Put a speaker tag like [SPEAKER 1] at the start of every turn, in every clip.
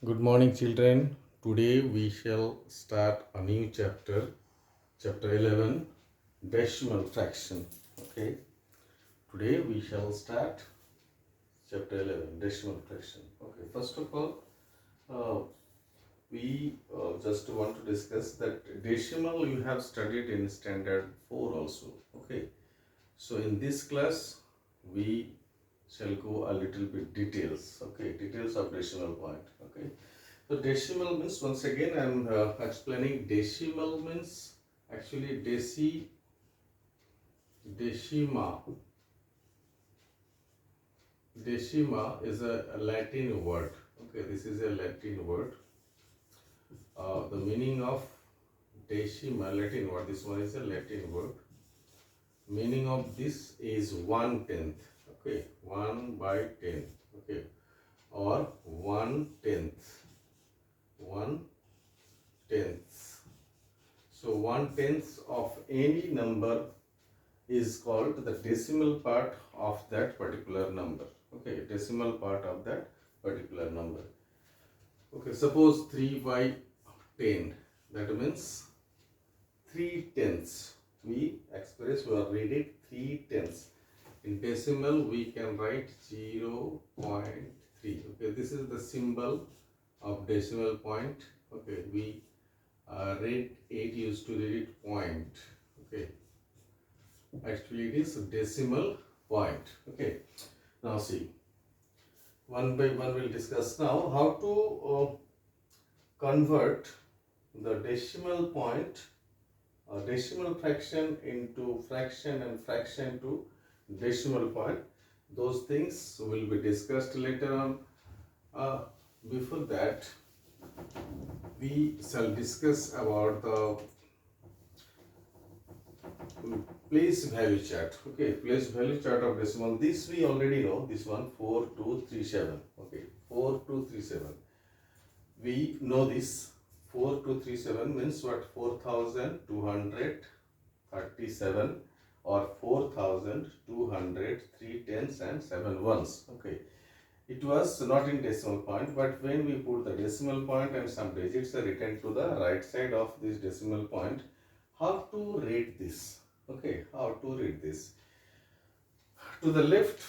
[SPEAKER 1] Good morning, children. Today we shall start a new chapter, chapter 11, decimal fraction. Okay, today we shall start chapter 11, decimal fraction. Okay, first of all, uh, we just want to discuss that decimal you have studied in standard 4 also. Okay, so in this class we shall go a little bit details. Okay, details of decimal point. Okay. So decimal means, once again I am explaining, decimal means actually decima. Decima is a Latin word. Okay, this is a Latin word. The meaning of decima, Latin word. This one is a Latin word. Meaning of this is 1/10. Okay, 1/10. Okay, or 1/10. 1/10. So 1/10 of any number is called the decimal part of that particular number. Okay, decimal part of that particular number. Okay, suppose 3 by 10, that means 3/10. We express or read it 3/10. In decimal we can write 0.3. Okay, this is the symbol of decimal point. Okay, we read it, used to read it point. Okay, actually it is decimal point. Okay, now see, one by one we'll discuss now how to convert the decimal point, decimal fraction into fraction, and fraction to decimal point. Those things will be discussed later on. Before that, we shall discuss about the place value chart. Okay, place value chart of decimal. This we already know. This one 4237. Okay, 4237. We know this. 4237 means what? 4237 or 4203 tens and 7 ones. Okay, it was not in decimal point, but when we put the decimal point and some digits are written to the right side of this decimal point, how to read this? Okay, how to read this? To the left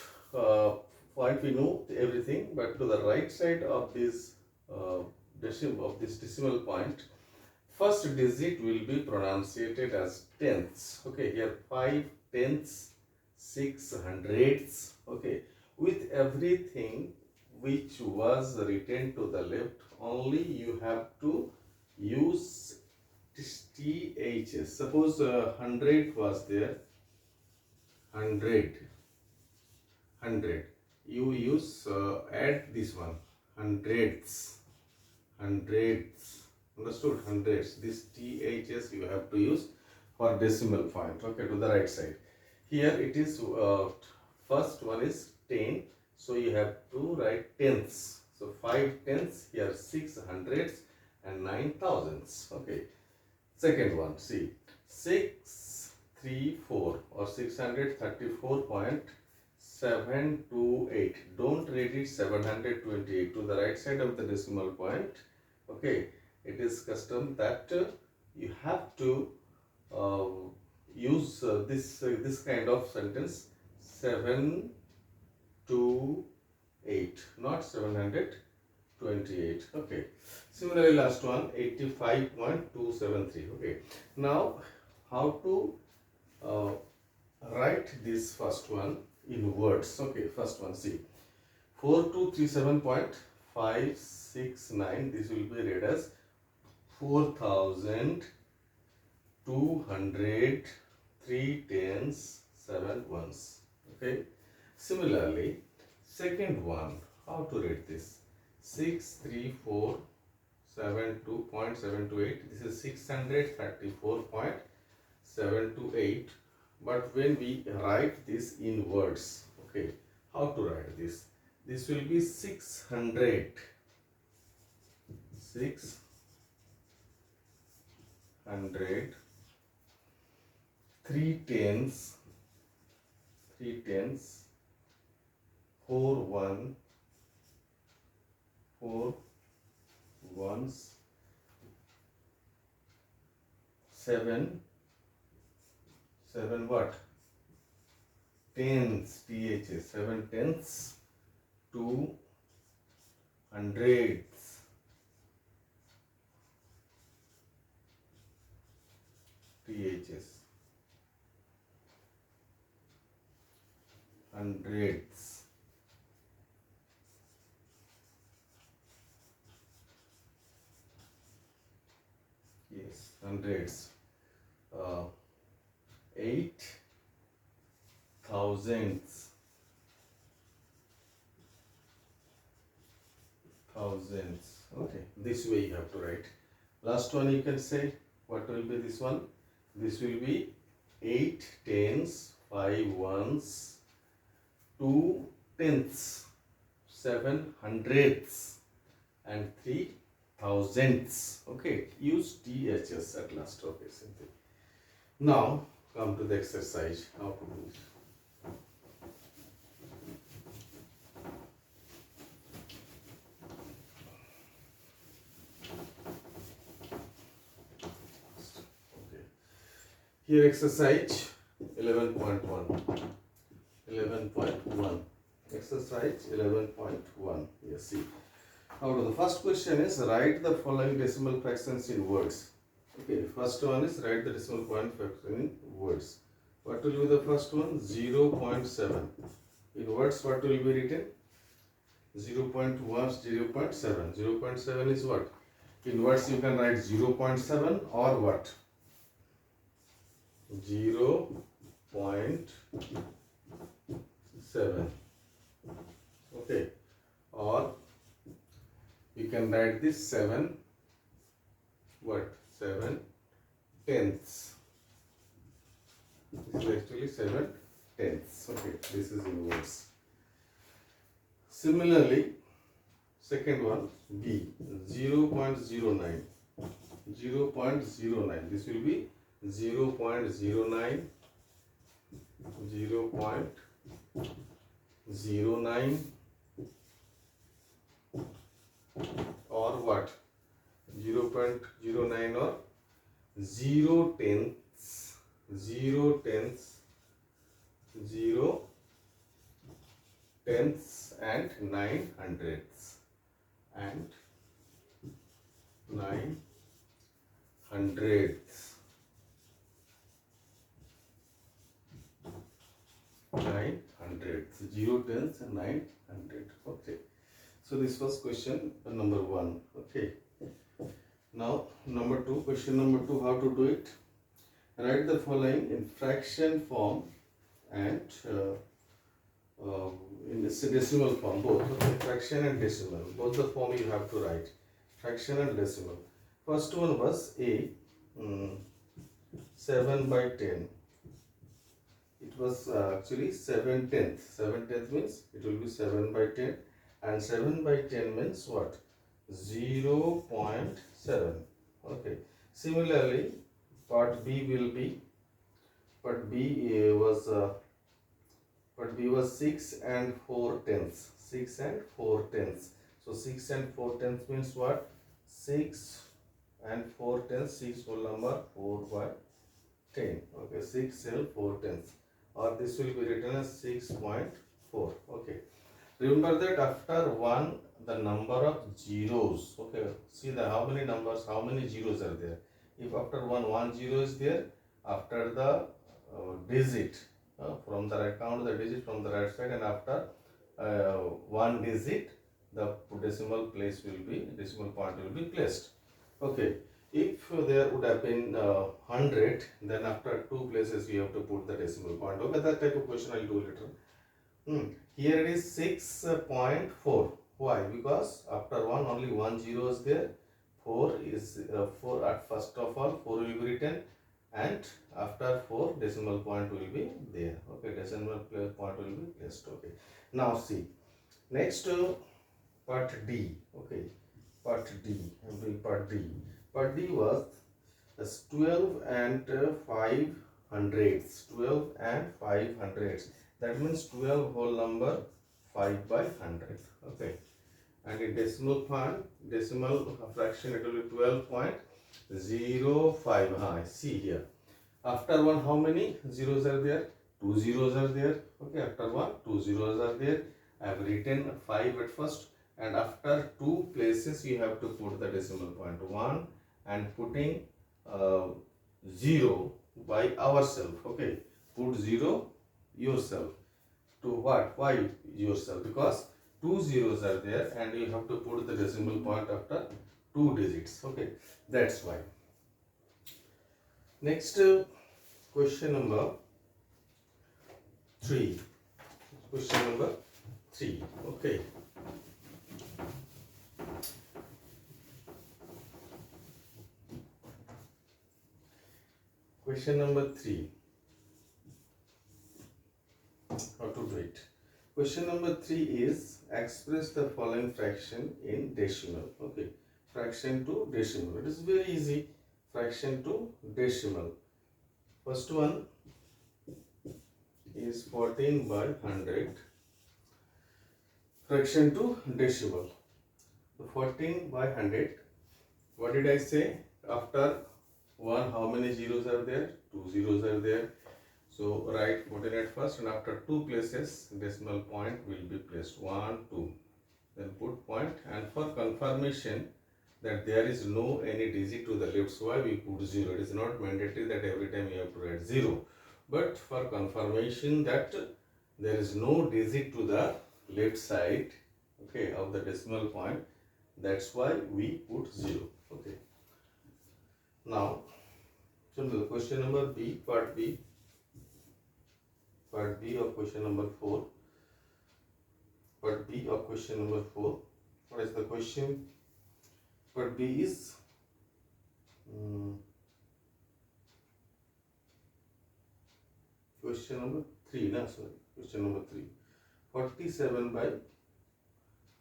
[SPEAKER 1] point we know everything, but to the right side of this decimal point, first digit will be pronunciated as tenths. Okay, here 5/10ths, 6/100ths. Okay, with everything which was written to the left, only you have to use THS. Suppose 100 was there, 100. You use add this one, hundredths. Understood? Hundreds. This THS you have to use for decimal point. Okay, to the right side. Here it is, first one is 10. So you have to write tenths. So 5/10ths, here 6/100ths and 9/1000ths. Okay. Second one, see, 634 or 634.728. Don't read it 728 to the right side of the decimal point. Okay, it is custom that you have to uh, use this kind of sentence 728, not 728. Okay, similarly last one 85.273. Okay, now how to uh, write this first one in words. Okay, first one, see, 4237.569, this will be read as 4203 tens, 7 ones. Okay, similarly second one, how to read this? 63472.728, this is 634.728. But when we write this in words, okay, how to write this? This will be 600, 3 tens, 4 1, 4 ones, 7 what? Tens, THs, 7 tenths, 2 hundredths, THs, hundredths, yes, hundreds, 8 thousandths, okay, this way you have to write. Last one you can say, what will be this one? This will be 8 tens, 5 ones, 2 tenths, 7 hundredths, and 3 thousandths. Okay, use THS at last. Okay, simple. Now come to the exercise. How to do it? Okay. Here exercise 11.1. 11.1. Exercise 11.1. Yes, see. Now the first question is write the following decimal fractions in words. Okay, first one is write the decimal point fraction in words. What will be the first one? 0.7. In words, what will be written? 0.1, 0.7. 0.7 is what? In words, you can write 0.7 or what? 0.7. Okay, or you can write this 7 what? 7 tenths. This is actually 7 tenths. Okay, this is in words. Similarly, second one B 0.09. 0.09. This will be 0.09, 0.09 or what? 0.09 or 0 tenths, 0 tenths, 0 tenths and 9 hundredths and 9 hundredths, 9 hundredths, 0 tenths and 9 hundredths. Okay. So this was question number 1. Okay. Now number 2, question number 2, how to do it? Write the following in fraction form and in the decimal form, both. Okay, fraction and decimal, both the form you have to write, fraction and decimal. First one was A 7 by 10. It was actually 7 tenths. 7 tenths means it will be 7 by 10, and 7 by 10 means what? 0.7. Okay. Similarly, part B will be, part B was 6 and 4 tenths. 6 and 4 tenths. So 6 and 4 tenths means what? 6 and 4 tenths. 6 whole number 4 by 10. Okay, 6 cell 4 tenths. Or this will be written as 6.4. Okay. Remember that after 1, the number of zeros. Okay. See how many numbers, how many zeros are there. If after 1 zero is there, after the digit, from the right, count the digit from the right side, and after 1 digit, the decimal point will be placed. Okay. If there would have been 100, then after 2 places you have to put the decimal point. Okay, that type of question I will do later. Here it is 6.4. Why? Because after 1 only 1 zero is there. 4 is 4 at first of all 4 will be written, and after 4 decimal point will be there. Okay, decimal point will be placed. Okay. Now see, next part D. Okay, part D. Part D was 12 and 5 hundredths. 12 and 5 hundredths. That means 12 whole number 5 by 100. Okay. and in decimal fraction it will be 12.05. See here, after 1 how many zeros are there? 2 zeros are there. Okay, after 1 2 zeros are there. I have written 5 at first, and after 2 places you have to put the decimal point 1 and putting 0 by ourselves. Okay, put 0 yourself. To what? Why yourself? Because 2 zeros are there and you have to put the decimal point after 2 digits. Okay, that's why. Next, question number 3. Question number 3. Okay. Question number 3. How to do it? Question number 3 is express the following fraction in decimal. Okay, fraction to decimal. It is very easy. Fraction to decimal. First one is 14 by 100. Fraction to decimal. 14 by 100. What did I say? After 1, how many zeros are there? 2 zeros are there. So write 14 at first, and after 2 places decimal point will be placed. 1, 2. Then put point, and for confirmation that there is no any digit to the left, so why we put 0. It is not mandatory that every time you have to write 0. But for confirmation that there is no digit to the left side, okay, of the decimal point, that's why we put 0. Okay. Now, so the question number B, part B of question number 4. Part B of question number 4. What is the question? Part B is question number 3. No, sorry. Question number 3. 47 by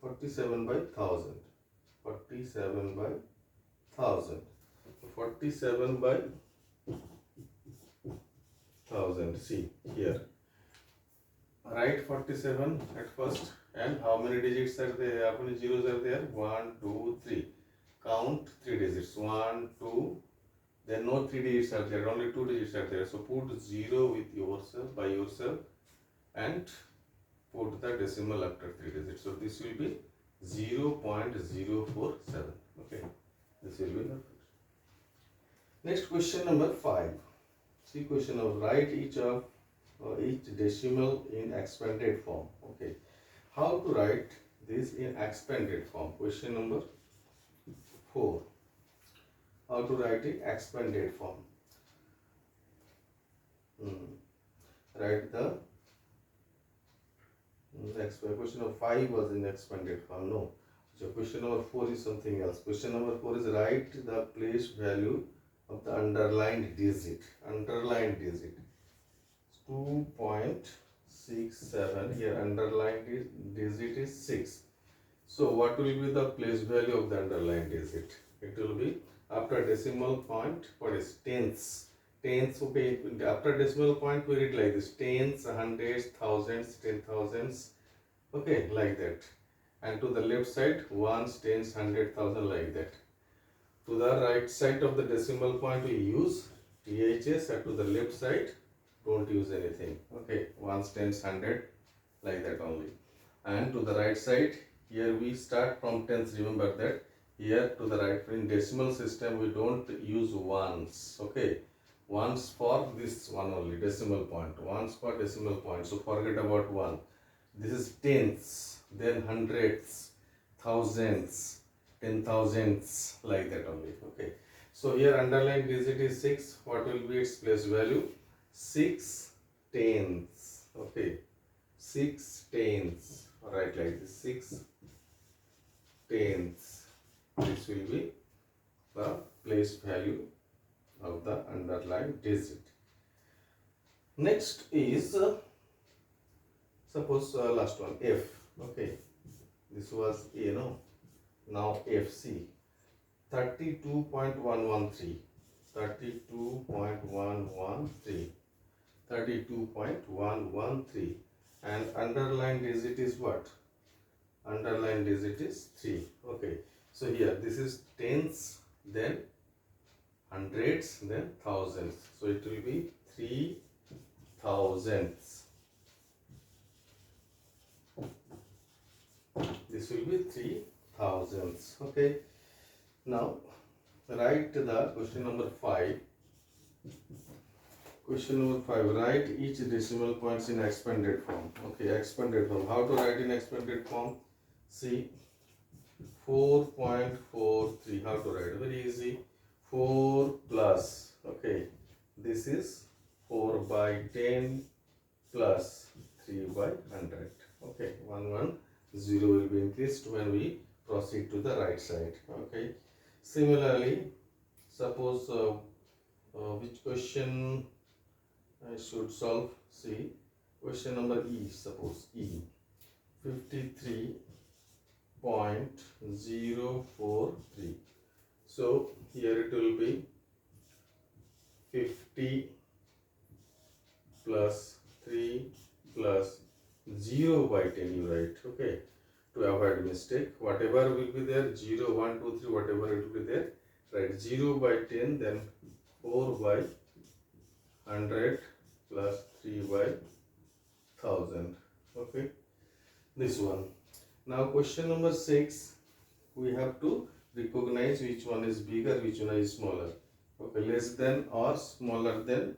[SPEAKER 1] 1000. 47 by 1000. 47 by 1000. See here. Write 47 at first, and how many digits are there? How many zeros are there? 1, 2, 3. Count 3 digits. 1, 2. Then no 3 digits are there. Only 2 digits are there. So put 0 with yourself by yourself, and put the decimal after 3 digits. So this will be 0.047. Okay. This will be the first. Next, question number 5. See question number. Write each decimal in expanded form. Okay, how to write this in expanded form? Question number 4. How to write it expanded form? Write the next question number 5 was in expanded form. No. So question number 4 is something else. Question number 4 is write the place value of the underlined digit. Underlined digit. 2.67. Here underlined digit is 6. So what will be the place value of the underlined digit? It will be after decimal point. What is tenths? Tenths. Okay, after decimal point we read like this: tenths, hundreds, thousands, 10,000s. Okay, like that. And to the left side, ones, tens, 100,000, like that. To the right side of the decimal point we use THS, and to the left side don't use anything. Okay, ones, tens, 100, like that only. And to the right side, here we start from tens. Remember that. Here to the right, in decimal system we don't use ones. Okay, ones for this one only, decimal point. Ones for decimal point. So forget about one. This is tenths, then hundreds, thousands, 10,000s, like that only. Okay. So here underlined digit is 6. What will be its place value? 6 tenths. Okay. 6 tenths. Right, like this. 6 tenths. This will be the place value of the underlined digit. Next is suppose last one, F. Okay. This was A, no? Now FC 32.113, 32.113, and underlined digit is what? underline digit is 3. Okay, so here this is tens, then hundreds, then thousands, so it will be 3 thousandths. This will be 3 thousandths. Okay, now write the question number 5. Question number 5, write each decimal points in expanded form. Okay, expanded form. How to write in expanded form? See, 4.43. How to write? Very easy. 4 plus. Okay, this is 4 by 10 plus 3 by 100. Okay, 110 will be increased when we proceed to the right side. Okay, similarly, suppose which question I should solve? See, question number E, suppose E, 53.043. So here it will be 50 plus 3 plus 0 by 10 you write. Okay, to avoid mistake, whatever will be there, 0, 1, 2, 3, whatever it will be there, write 0 by 10, then 4 by 100 plus 3 by 1000. Okay, this one. Now question number 6, we have to recognize which one is bigger, which one is smaller. Okay, less than or smaller than,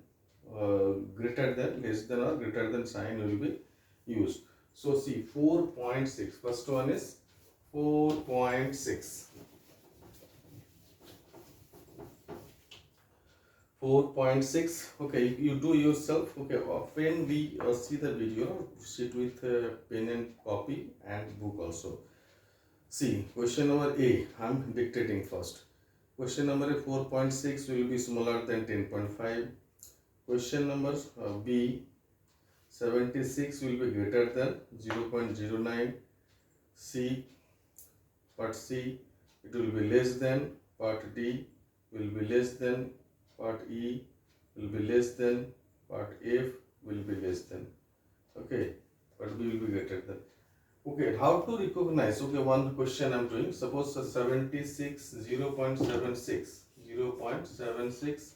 [SPEAKER 1] greater than, less than or greater than sign will be used. So see, 4.6, first one is 4.6. 4.6. Okay, you do yourself. Okay, often we see the video, sit with pen and copy and book also. See, question number A, I'm dictating first. Question number 4.6 will be smaller than 10.5. Question number B, 76 will be greater than 0.09. C, part C, it will be less than. Part D will be less than. Part E will be less than. Part F will be less than. Okay, part B will be greater than. Okay, how to recognize? Okay, one question I'm doing. Suppose 76, 0.76, 0.76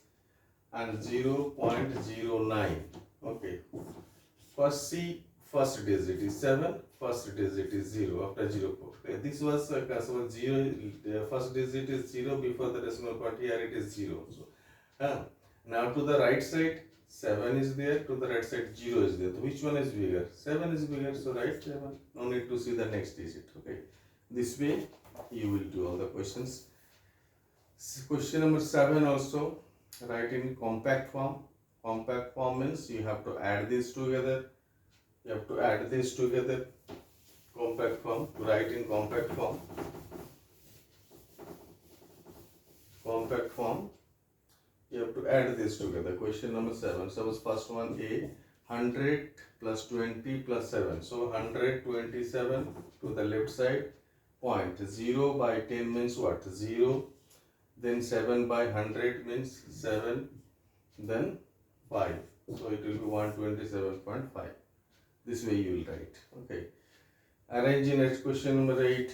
[SPEAKER 1] and 0.09. Okay, first see, first digit is 7, first digit is 0 after 0. Okay, this was so 0, first digit is 0 before the decimal point, here it is 0. So, now to the right side 7 is there, to the right side 0 is there. So which one is bigger? 7 is bigger, so write 7. No need to see the next digit. Okay, this way you will do all the questions. Question number 7 also write in compact form. Compact form means you have to add these together. You have to add this together. Compact form, write in compact form. Compact form, you have to add this together. Question number 7. Suppose first one A, 100 plus 20 plus 7. So 127 to the left side. Point 0 by 10 means what? 0. Then 7 by 100 means 7. Then 5. So it will be 127.5. This way you will write. Okay. Arrange in next question number 8.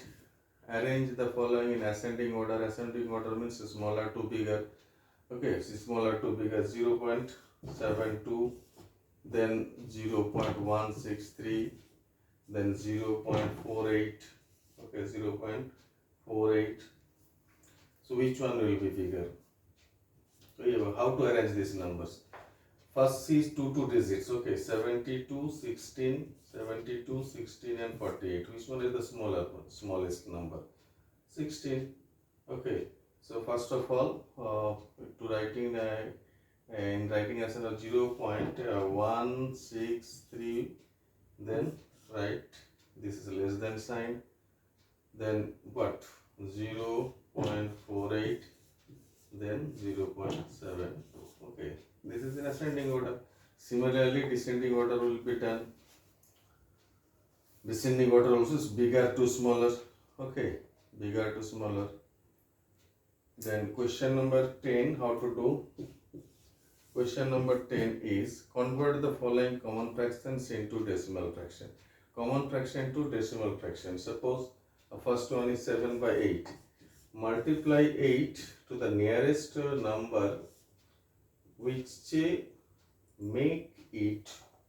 [SPEAKER 1] Arrange the following in ascending order. Ascending order means smaller to bigger. Okay, smaller to bigger, 0.72, then 0.163, then 0.48. Okay, 0.48. So which one will be bigger? So how to arrange these numbers? First is two digits. Okay, 72, 16, 72, 16 and 48. Which one is the smallest number? 16. Okay. So first of all, to writing in writing as 0.163, then write this is less than sign, then what? 0.48, then 0.72. Okay, this is in ascending order. Similarly, descending order will be done. Descending order also is bigger to smaller. Okay, bigger to smaller. Then question number 10, how to do? Question number 10 is convert the following common fractions into decimal fraction. common fraction to decimal fraction. Suppose first one is 7 by 8. Multiply 8 to the nearest number which make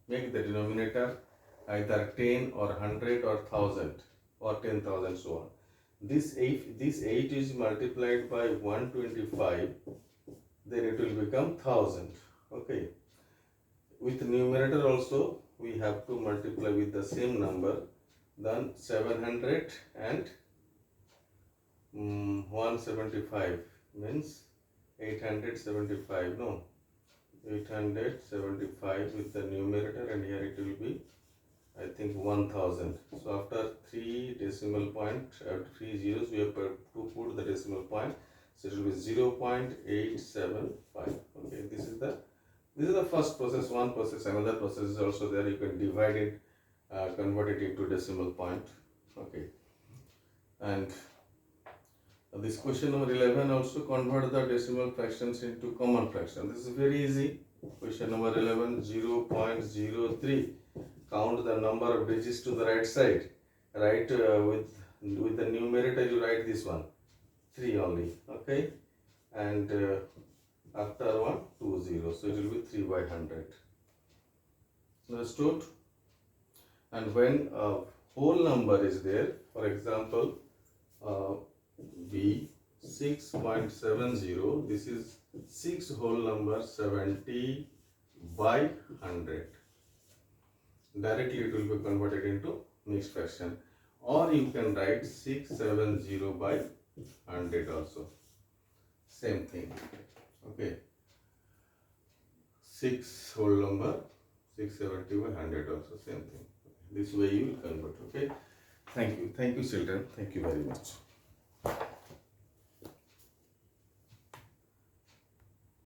[SPEAKER 1] the denominator either 10 or 100 or 1000 or 10,000, so on. This 8 is multiplied by 125, then it will become 1000. Okay. With numerator also we have to multiply with the same number. Then 700 and 175 means 875. No, 875 with the numerator, and here it will be, I think, 1000. So after 3 decimal point, after 3 zeros, we have to put the decimal point. So it will be 0.875. Okay, this is the first process. One process. Another process is also there. You can divide it, convert it into decimal point. Okay, and this question number 11 also convert the decimal fractions into common fraction. This is very easy. Question number 11, 0.03. Count the number of digits to the right side. Write with the numerator, you write this one, 3 only. Okay, and after 1, 2 zeros. So it will be 3 by 100. Understood? And when a whole number is there, for example, B 6.70, this is 6 whole number, 70 by 100. Directly it will be converted into mixed fraction, or you can write 670 by 100 also, same thing. Okay, 6 whole number, 670 by 100 also, same thing. This way you will convert. Okay, thank you children, thank you very much.